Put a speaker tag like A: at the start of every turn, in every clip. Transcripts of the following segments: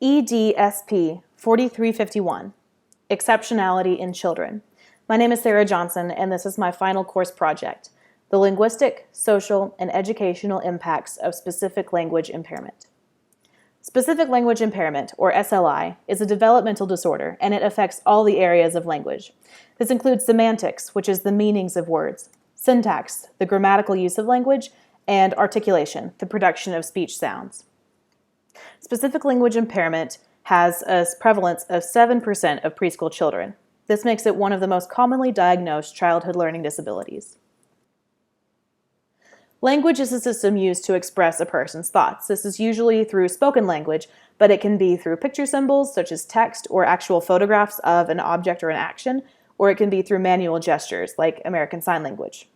A: EDSP 4351, Exceptionality in Children. My name is Sarah Johnson, and this is my final course project, The Linguistic, Social, and Educational Impacts of Specific Language Impairment. Specific language impairment, or SLI, is a developmental disorder, and it affects all the areas of language. This includes semantics, which is the meanings of words, syntax, the grammatical use of language, and articulation, the production of speech sounds. Specific language impairment has a prevalence of 7% of preschool children. This makes it one of the most commonly diagnosed childhood learning disabilities. Language is a system used to express a person's thoughts. This is usually through spoken language, but it can be through picture symbols such as text or actual photographs of an object or an action, or it can be through manual gestures like American Sign Language.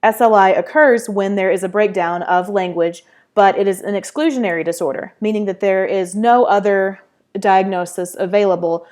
A: SLI occurs when there is a breakdown of language, but it is an exclusionary disorder, meaning that there is no other diagnosis available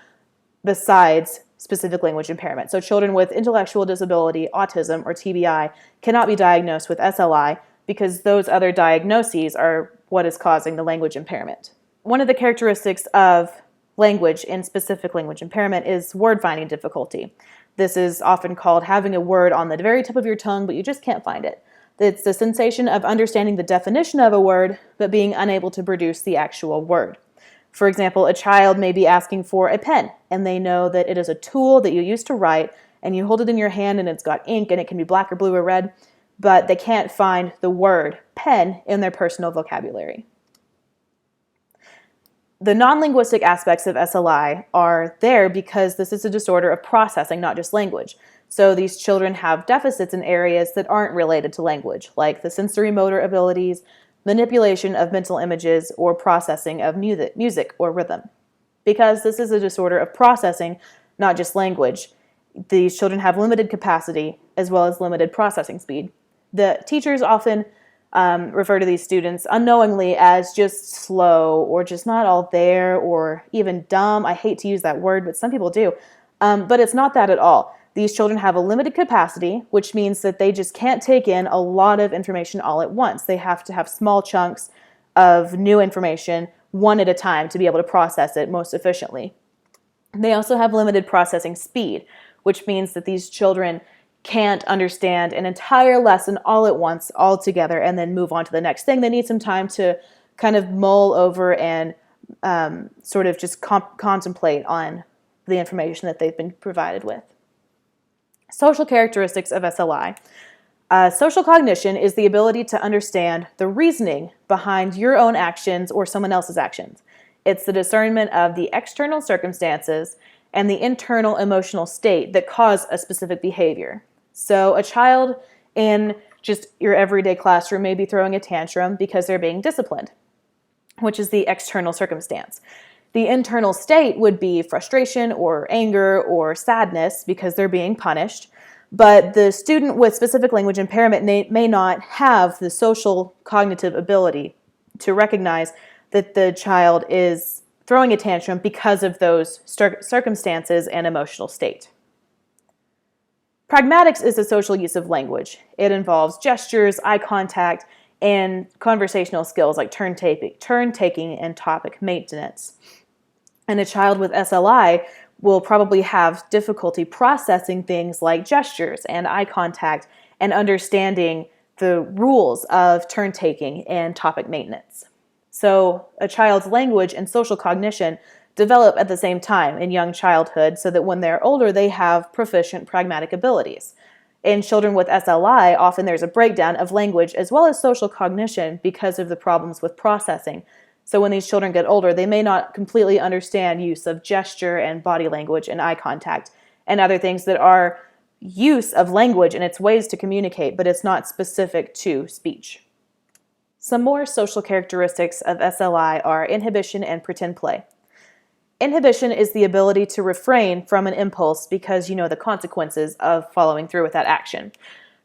A: besides specific language impairment. So children with intellectual disability, autism, or TBI cannot be diagnosed with SLI because those other diagnoses are what is causing the language impairment. One of the characteristics of language in specific language impairment is word finding difficulty. This is often called having a word on the very tip of your tongue, but you just can't find it. It's the sensation of understanding the definition of a word, but being unable to produce the actual word. For example, a child may be asking for a pen, and they know that it is a tool that you use to write, and you hold it in your hand and it's got ink, and it can be black or blue or red, but they can't find the word pen in their personal vocabulary. The non-linguistic aspects of SLI are there because this is a disorder of processing, not just language. So these children have deficits in areas that aren't related to language, like the sensory motor abilities, manipulation of mental images, or processing of music or rhythm. Because this is a disorder of processing, not just language, these children have limited capacity as well as limited processing speed. The teachers often refer to these students unknowingly as just slow or just not all there or even dumb. I hate to use that word, but some people do. But it's not that at all. These children have a limited capacity, which means that they just can't take in a lot of information all at once. They have to have small chunks of new information one at a time to be able to process it most efficiently. They also have limited processing speed, which means that these children can't understand an entire lesson all at once, all together, and then move on to the next thing. They need some time to kind of mull over and sort of just contemplate on the information that they've been provided with. Social characteristics of SLI. Social cognition is the ability to understand the reasoning behind your own actions or someone else's actions. It's the discernment of the external circumstances and the internal emotional state that cause a specific behavior. So a child in just your everyday classroom may be throwing a tantrum because they're being disciplined, which is the external circumstance. The internal state would be frustration or anger or sadness because they're being punished. But the student with specific language impairment may not have the social cognitive ability to recognize that the child is throwing a tantrum because of those circumstances and emotional state. Pragmatics is the social use of language. It involves gestures, eye contact, and conversational skills like turn taking, and topic maintenance. And a child with SLI will probably have difficulty processing things like gestures and eye contact and understanding the rules of turn taking and topic maintenance. So a child's language and social cognition develop at the same time in young childhood so that when they're older, they have proficient pragmatic abilities. In children with SLI, often there's a breakdown of language as well as social cognition because of the problems with processing. So when these children get older, they may not completely understand use of gesture and body language and eye contact and other things that are use of language and its ways to communicate, but it's not specific to speech. Some more social characteristics of SLI are inhibition and pretend play. Inhibition is the ability to refrain from an impulse because you know the consequences of following through with that action.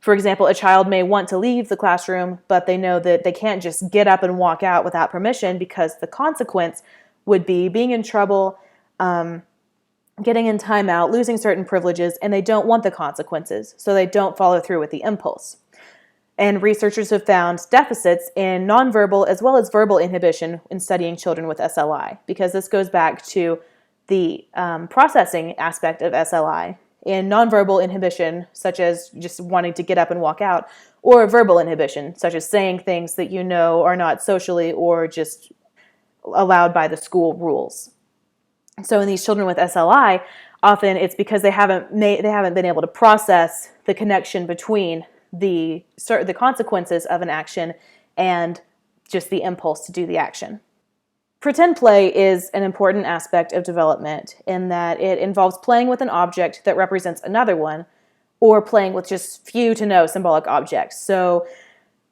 A: For example, a child may want to leave the classroom, but they know that they can't just get up and walk out without permission because the consequence would be being in trouble, getting in timeout, losing certain privileges, and they don't want the consequences, so they don't follow through with the impulse. And researchers have found deficits in nonverbal as well as verbal inhibition in studying children with SLI, because this goes back to the processing aspect of SLI. In nonverbal inhibition, such as just wanting to get up and walk out, or verbal inhibition, such as saying things that you know are not socially or just allowed by the school rules. So in these children with SLI, often it's because they haven't been able to process the connection between the consequences of an action and just the impulse to do the action. Pretend play is an important aspect of development in that it involves playing with an object that represents another one, or playing with just few to no symbolic objects. So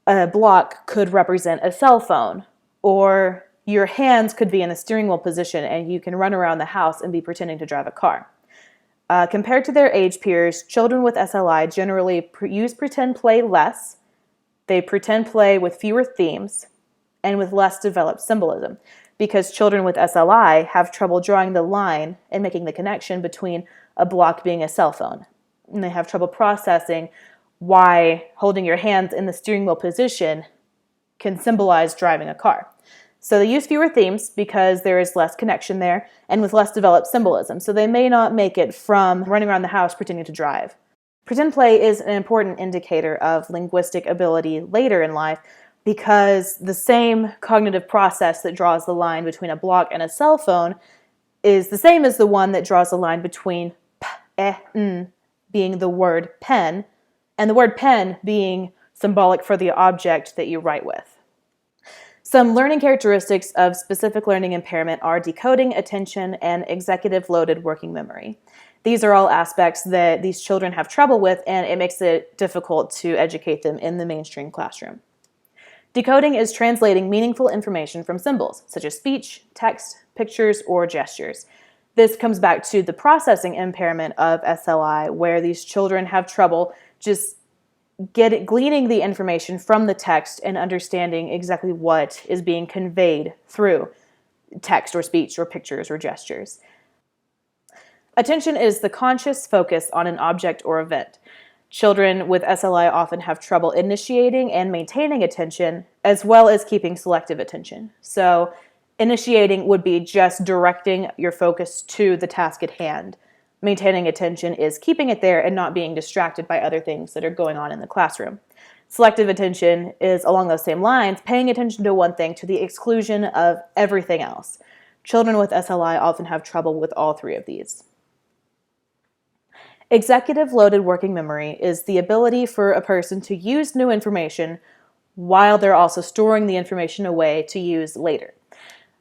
A: a block could represent a cell phone, or your hands could be in the steering wheel position and you can run around the house and be pretending to drive a car. Compared to their age peers, children with SLI generally use pretend play less. They pretend play with fewer themes and with less developed symbolism, because children with SLI have trouble drawing the line and making the connection between a block being a cell phone. And they have trouble processing why holding your hands in the steering wheel position can symbolize driving a car. So they use fewer themes because there is less connection there and with less developed symbolism. So they may not make it from running around the house pretending to drive. Pretend play is an important indicator of linguistic ability later in life, because the same cognitive process that draws the line between a block and a cell phone is the same as the one that draws the line between p, n being the word pen, and the word pen being symbolic for the object that you write with. Some learning characteristics of specific learning impairment are decoding, attention, and executive loaded working memory. These are all aspects that these children have trouble with, and it makes it difficult to educate them in the mainstream classroom. Decoding is translating meaningful information from symbols, such as speech, text, pictures, or gestures. This comes back to the processing impairment of SLI, where these children have trouble just gleaning the information from the text and understanding exactly what is being conveyed through text or speech or pictures or gestures. Attention is the conscious focus on an object or event. Children with SLI often have trouble initiating and maintaining attention, as well as keeping selective attention. So initiating would be just directing your focus to the task at hand. Maintaining attention is keeping it there and not being distracted by other things that are going on in the classroom. Selective attention is along those same lines, paying attention to one thing to the exclusion of everything else. Children with SLI often have trouble with all three of these. Executive loaded working memory is the ability for a person to use new information while they're also storing the information away to use later.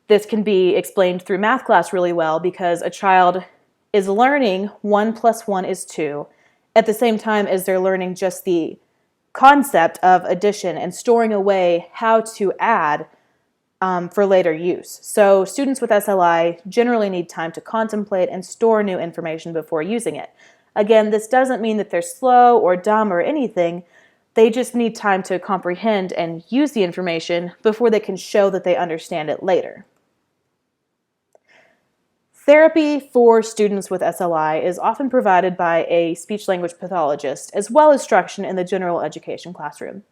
A: This can be explained through math class really well, because a child is learning 1 + 1 is 2 at the same time as they're learning just the concept of addition and storing away how to add for later use. So students with SLI generally need time to contemplate and store new information before using it. Again, this doesn't mean that they're slow or dumb or anything. They just need time to comprehend and use the information before they can show that they understand it later. Therapy for students with SLI is often provided by a speech-language pathologist, as well as instruction in the general education classroom.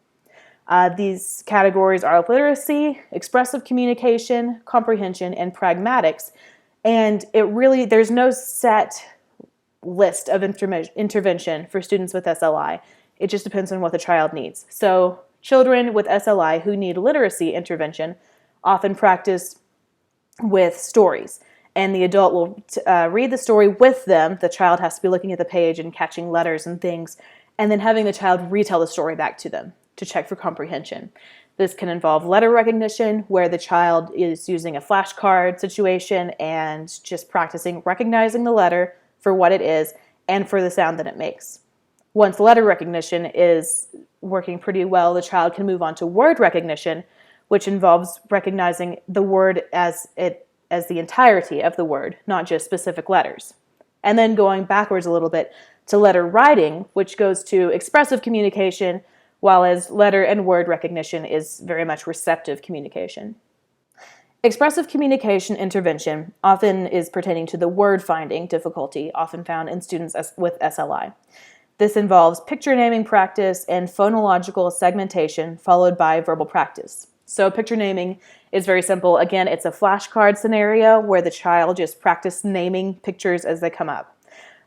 A: These categories are literacy, expressive communication, comprehension, and pragmatics. And there's no set list of intervention for students with SLI. It just depends on what the child needs. So children with SLI who need literacy intervention often practice with stories. And the adult will read the story with them. The child has to be looking at the page and catching letters and things, and then having the child retell the story back to them to check for comprehension. This can involve letter recognition, where the child is using a flashcard situation and just practicing recognizing the letter for what it is and for the sound that it makes. Once letter recognition is working pretty well, the child can move on to word recognition, which involves recognizing the word as the entirety of the word, not just specific letters. And then going backwards a little bit to letter writing, which goes to expressive communication, while as letter and word recognition is very much receptive communication. Expressive communication intervention often is pertaining to the word finding difficulty often found in students with SLI. This involves picture naming practice and phonological segmentation, followed by verbal practice. So picture naming is very simple. Again, it's a flashcard scenario where the child just practice naming pictures as they come up.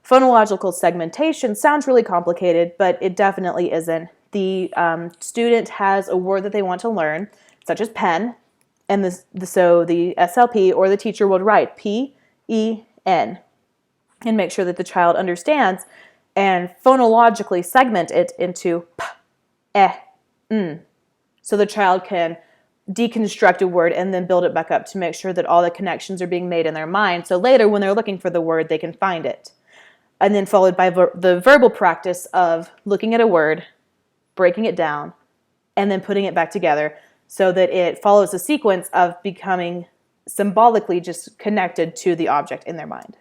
A: Phonological segmentation sounds really complicated, but it definitely isn't. The student has a word that they want to learn, such as pen, and so the SLP or the teacher will write P-E-N and make sure that the child understands and phonologically segment it into p, eh, n. So the child can deconstruct a word and then build it back up to make sure that all the connections are being made in their mind. So later when they're looking for the word, they can find it. And then followed by the verbal practice of looking at a word, breaking it down, and then putting it back together so that it follows a sequence of becoming symbolically just connected to the object in their mind.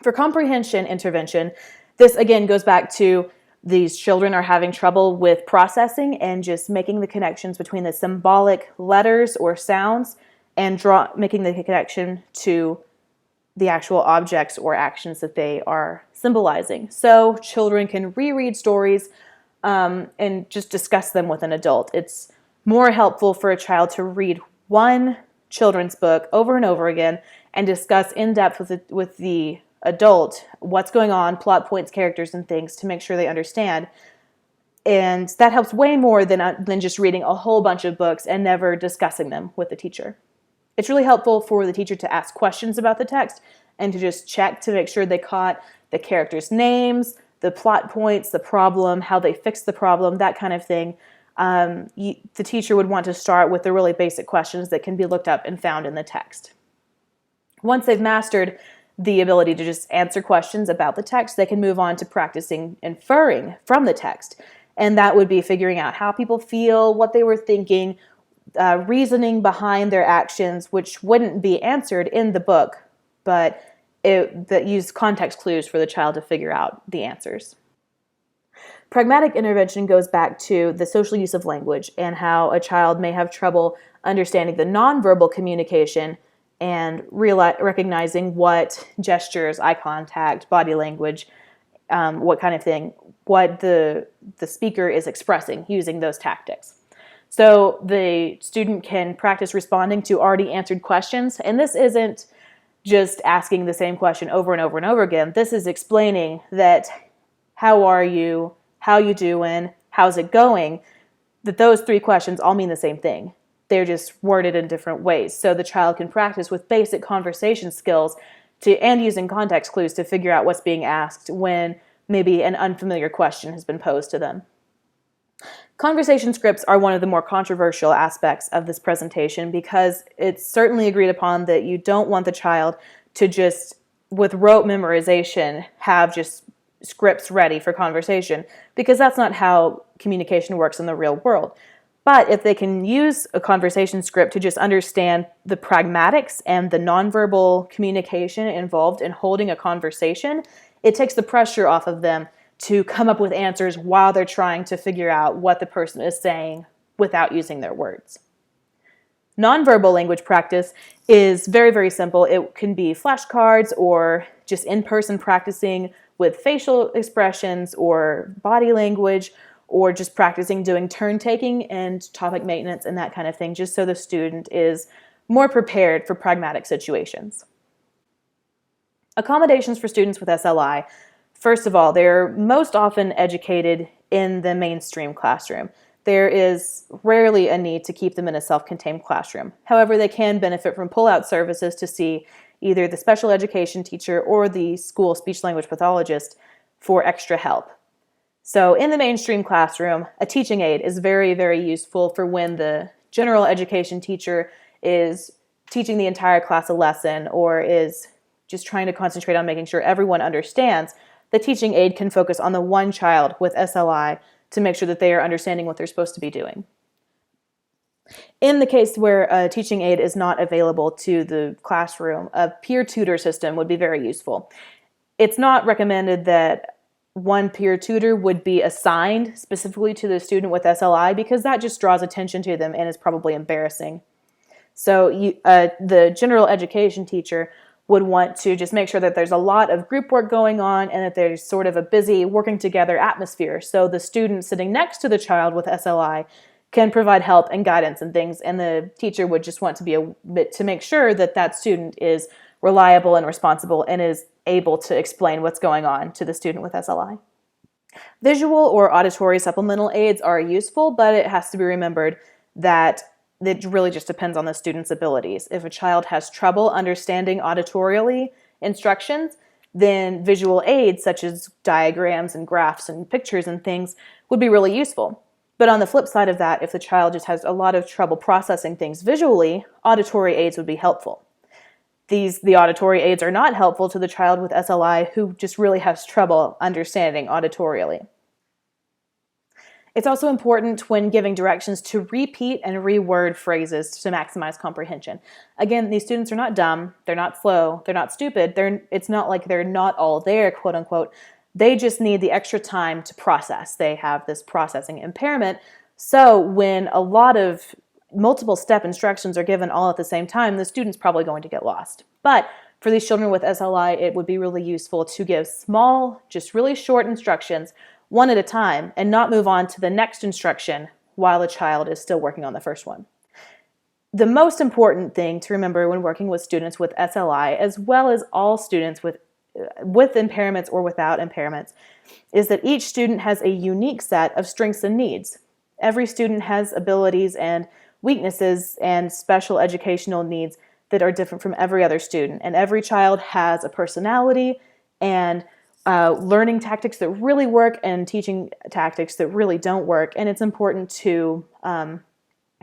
A: For comprehension intervention, this again goes back to these children are having trouble with processing and just making the connections between the symbolic letters or sounds and making the connection to the actual objects or actions that they are symbolizing. So children can reread stories and just discuss them with an adult. It's more helpful for a child to read one children's book over and over again and discuss in depth with the adult what's going on, plot points, characters, and things to make sure they understand. And that helps way more than just reading a whole bunch of books and never discussing them with the teacher. It's really helpful for the teacher to ask questions about the text and to just check to make sure they caught the characters' names, the plot points, the problem, how they fixed the problem, that kind of thing. The teacher would want to start with the really basic questions that can be looked up and found in the text. Once they've mastered the ability to just answer questions about the text, they can move on to practicing inferring from the text. And that would be figuring out how people feel, what they were thinking, reasoning behind their actions, which wouldn't be answered in the book, but that use context clues for the child to figure out the answers. Pragmatic intervention goes back to the social use of language and how a child may have trouble understanding the nonverbal communication and recognizing what gestures, eye contact, body language, what kind of thing, what the speaker is expressing using those tactics. So the student can practice responding to already answered questions, and this isn't just asking the same question over and over and over again. This is explaining that how are you, how you doing, how's it going, that those three questions all mean the same thing. They're just worded in different ways. So the child can practice with basic conversation skills and using context clues to figure out what's being asked when maybe an unfamiliar question has been posed to them. Conversation scripts are one of the more controversial aspects of this presentation because it's certainly agreed upon that you don't want the child to just, with rote memorization, have just scripts ready for conversation, because that's not how communication works in the real world. But if they can use a conversation script to just understand the pragmatics and the nonverbal communication involved in holding a conversation, it takes the pressure off of them to come up with answers while they're trying to figure out what the person is saying without using their words. Nonverbal language practice is very, very simple. It can be flashcards or just in-person practicing with facial expressions or body language, or just practicing doing turn taking and topic maintenance and that kind of thing, just so the student is more prepared for pragmatic situations. Accommodations for students with SLI. First of all, they're most often educated in the mainstream classroom. There is rarely a need to keep them in a self-contained classroom. However, they can benefit from pull-out services to see either the special education teacher or the school speech-language pathologist for extra help. So in the mainstream classroom, a teaching aid is very, very useful for when the general education teacher is teaching the entire class a lesson or is just trying to concentrate on making sure everyone understands. The teaching aid can focus on the one child with SLI to make sure that they are understanding what they're supposed to be doing. In the case where a teaching aid is not available to the classroom, a peer tutor system would be very useful. It's not recommended that one peer tutor would be assigned specifically to the student with SLI because that just draws attention to them and is probably embarrassing. So the general education teacher would want to just make sure that there's a lot of group work going on and that there's sort of a busy working together atmosphere. So the student sitting next to the child with SLI can provide help and guidance and things, and the teacher would just want to be a bit to make sure that that student is reliable and responsible and is able to explain what's going on to the student with SLI. Visual or auditory supplemental aids are useful, but it has to be remembered that it really just depends on the student's abilities. If a child has trouble understanding auditorially instructions, then visual aids such as diagrams and graphs and pictures and things would be really useful. But on the flip side of that, if the child just has a lot of trouble processing things visually, auditory aids would be helpful. The auditory aids are not helpful to the child with SLI who just really has trouble understanding auditorially. It's also important when giving directions to repeat and reword phrases to maximize comprehension. Again, these students are not dumb, they're not slow, they're not stupid, it's not like they're not all there, quote unquote. They just need the extra time to process. They have this processing impairment. So when a lot of multiple step instructions are given all at the same time, the student's probably going to get lost. But for these children with SLI, it would be really useful to give small, just really short instructions one at a time and not move on to the next instruction while the child is still working on the first one. The most important thing to remember when working with students with SLI, as well as all students with impairments or without impairments, is that each student has a unique set of strengths and needs. Every student has abilities and weaknesses and special educational needs that are different from every other student. And every child has a personality and learning tactics that really work and teaching tactics that really don't work. And it's important to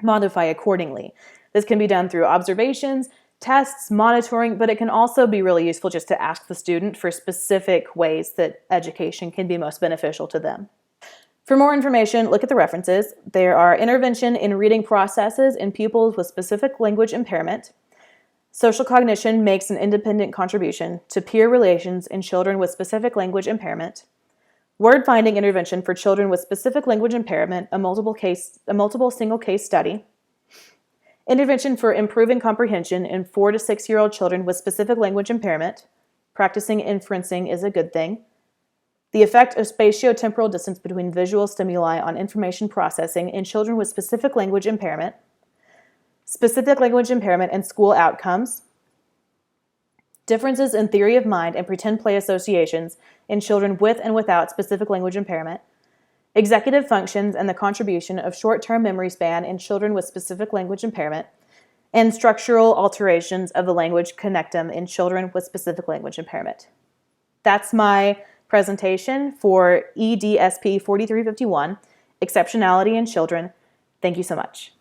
A: modify accordingly. This can be done through observations, tests, monitoring, but it can also be really useful just to ask the student for specific ways that education can be most beneficial to them. For more information, look at the references. There are intervention in reading processes in pupils with specific language impairment. Social cognition makes an independent contribution to peer relations in children with specific language impairment. Word finding intervention for children with specific language impairment, a multiple single case study. Intervention for improving comprehension in 4 to 6-year-old children with specific language impairment. Practicing inferencing is a good thing. The effect of spatiotemporal distance between visual stimuli on information processing in children with specific language impairment. Specific language impairment and school outcomes. Differences in theory of mind and pretend play associations in children with and without specific language impairment. Executive functions and the contribution of short-term memory span in children with specific language impairment. And structural alterations of the language connectum in children with specific language impairment. That's my presentation for EDSP 4351, Exceptionality in Children. Thank you so much.